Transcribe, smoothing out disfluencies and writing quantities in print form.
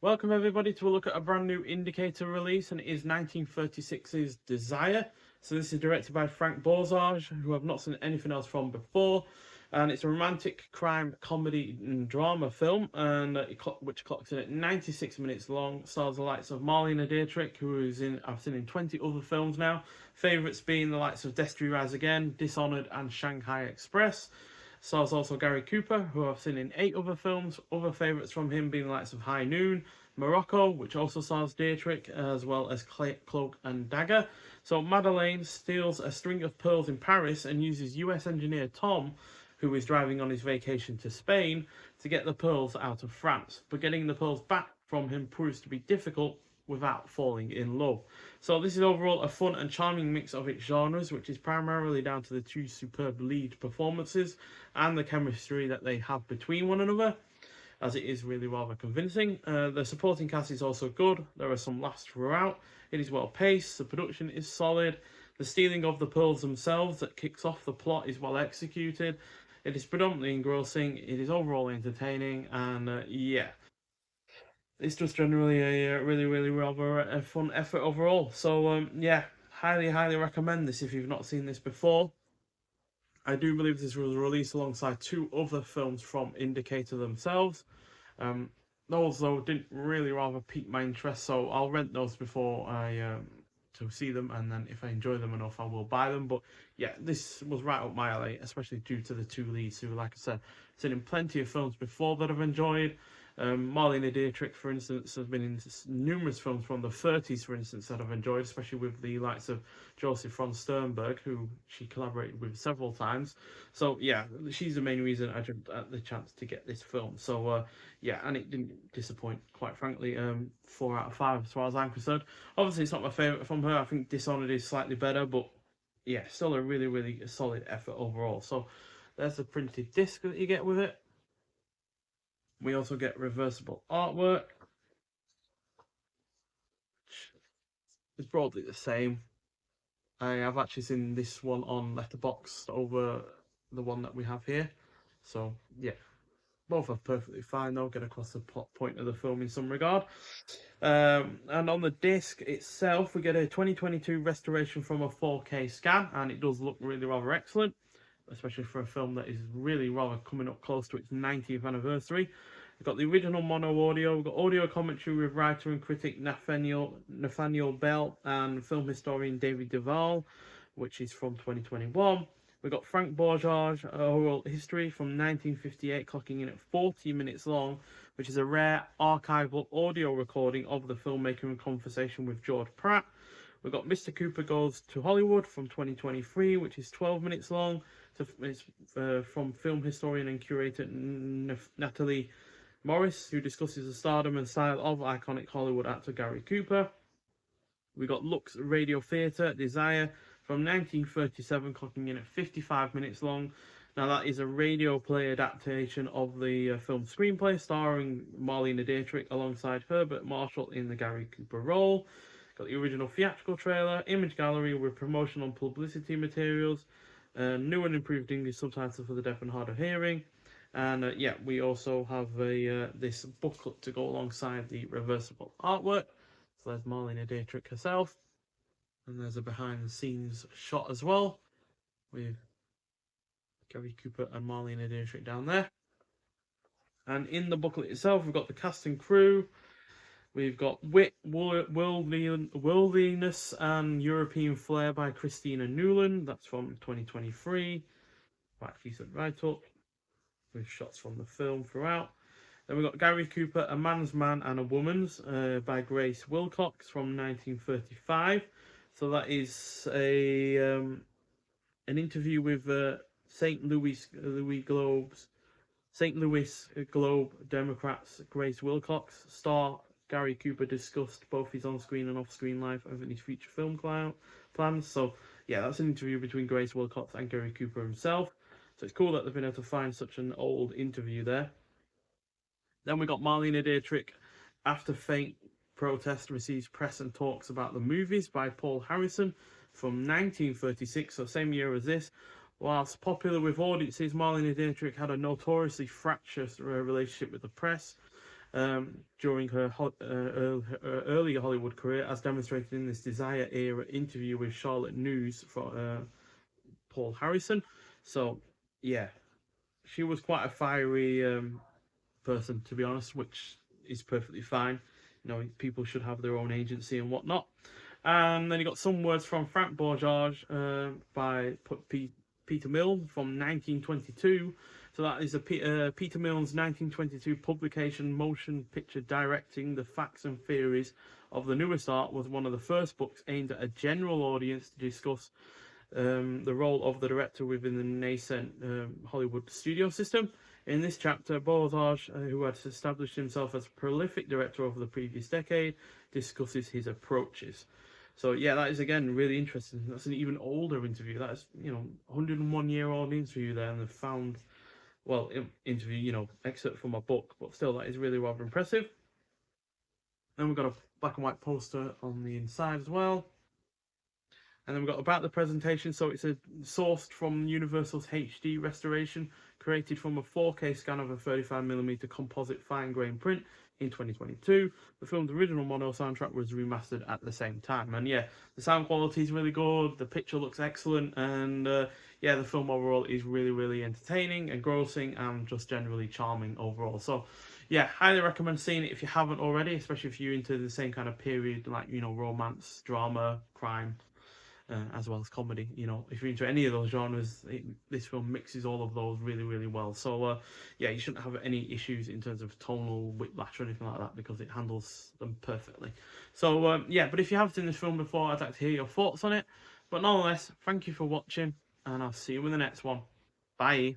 Welcome everybody to a look at a brand new Indicator release, and it is 1936's Desire. So this is directed by Frank Borzage, who I've not seen anything else from before, and it's a romantic crime comedy and drama film, and which clocks in at 96 minutes long. Stars the likes of Marlene Dietrich, who is in I've seen in 20 other films now. Favourites being the likes of Destiny Rise Again, Dishonored, and Shanghai Express. Stars also Gary Cooper, who I've seen in 8 other films. Other favourites from him being the likes of High Noon, Morocco, which also stars Dietrich, as well as Cloak and Dagger. So Madeleine steals a string of pearls in Paris and uses US engineer Tom, who is driving on his vacation to Spain, to get the pearls out of France. But getting the pearls back from him proves to be difficult without falling in love. So this is overall a fun and charming mix of its genres, which is primarily down to the two superb lead performances and the chemistry that they have between one another, as it is really rather convincing. The supporting cast is also good. There are some laughs throughout. It is well paced. The production is solid. The stealing of the pearls themselves that kicks off the plot is well executed. It is predominantly engrossing. It is overall entertaining, and yeah, it's just generally a really rather a fun effort overall. So yeah, highly recommend this if you've not seen this before. I do believe this was released alongside 2 other films from Indicator themselves. Um, those though didn't really rather pique my interest, so I'll rent those before I to see them, and then if I enjoy them enough, I will buy them. But yeah, this was right up my alley, especially due to the 2 leads who, like I said, seen in plenty of films before that I've enjoyed. Marlene Dietrich, for instance, has been in numerous films from the 30s, for instance, that I've enjoyed, especially with the likes of Joseph von Sternberg, who she collaborated with several times. So yeah, she's the main reason I jumped at the chance to get this film. So yeah, and it didn't disappoint, quite frankly. 4 out of 5 as far as I'm concerned. Obviously, it's not my favourite from her. I think Dishonored is slightly better, but yeah, still a really solid effort overall. So there's the printed disc that you get with it. We also get reversible artwork, which is broadly the same. I have actually seen this one on Letterboxd over the one that we have here. So yeah, both are perfectly fine though, get across the plot point of the film in some regard. And on the disc itself, we get a 2022 restoration from a 4K scan, and it does look really rather excellent, especially for a film that is really rather coming up close to its 90th anniversary. We've got the original mono audio, we've got audio commentary with writer and critic Nathaniel Bell and film historian David Duvall, which is from 2021. We've got Frank Borzage, oral history from 1958, clocking in at 40 minutes long, which is a rare archival audio recording of the filmmaker in conversation with George Pratt. We've got Mr. Cooper Goes to Hollywood from 2023, which is 12 minutes long. It's from film historian and curator Natalie Morris, who discusses the stardom and style of iconic Hollywood actor Gary Cooper. We got Lux Radio Theatre Desire from 1937, clocking in at 55 minutes long. Now, that is a radio play adaptation of the film screenplay, starring Marlene Dietrich alongside Herbert Marshall in the Gary Cooper role. Got the original theatrical trailer, image gallery with promotional and publicity materials, new and improved English subtitles for the deaf and hard of hearing. And yeah, we also have this booklet to go alongside the reversible artwork. So there's Marlene Dietrich herself. And there's a behind the scenes shot as well, with Gary Cooper and Marlene Dietrich down there. And in the booklet itself, we've got the cast and crew. We've got Wit, Worldliness, and European Flair by Christina Newland. That's from 2023. Quite decent write-up, with shots from the film throughout. Then we've got Gary Cooper, A Man's Man and a Woman's by Grace Wilcox from 1935. So that is an interview with St. Louis Globe Democrats Grace Wilcox. Star Gary Cooper discussed both his on-screen and off-screen life and his future film plans. So yeah, that's an interview between Grace Wilcox and Gary Cooper himself. So it's cool that they've been able to find such an old interview there. Then we got Marlene Dietrich, After Faint Protest receives press and talks about the movies by Paul Harrison from 1936, so same year as this. Whilst popular with audiences, Marlene Dietrich had a notoriously fractious relationship with the press, during her earlier Hollywood career, as demonstrated in this Desire era interview with Charlotte News for Paul Harrison. So, yeah, she was quite a fiery person, to be honest, which is perfectly fine. You know, people should have their own agency and whatnot. And then you got some words from Frank Borzage by Peter Milne from 1922. So that is Peter Milne's 1922 publication, Motion Picture Directing: The Facts and Theories of the Newest Art, was one of the first books aimed at a general audience to discuss the role of the director within the nascent Hollywood studio system. In this chapter, Borzage, who had established himself as a prolific director over the previous decade, discusses his approaches. So yeah, that is again really interesting. That's an even older interview. That's 101-year-old interview there, and they've found interview excerpt from a book, but still that is really rather impressive. Then we've got a black and white poster on the inside as well. And then we've got about the presentation. So it's sourced from Universal's HD restoration, created from a 4K scan of a 35mm composite fine grain print in 2022. The film's original mono soundtrack was remastered at the same time. And yeah, the sound quality is really good. The picture looks excellent. And yeah, the film overall is really, really entertaining, engrossing, and just generally charming overall. So yeah, highly recommend seeing it if you haven't already, especially if you're into the same kind of period, like, romance, drama, crime, as well as comedy. If you're into any of those genres, this film mixes all of those really, really well. So yeah, you shouldn't have any issues in terms of tonal whiplash or anything like that, because it handles them perfectly. So yeah, but if you have seen this film before, I'd like to hear your thoughts on it. But nonetheless, thank you for watching, and I'll see you in the next one. Bye.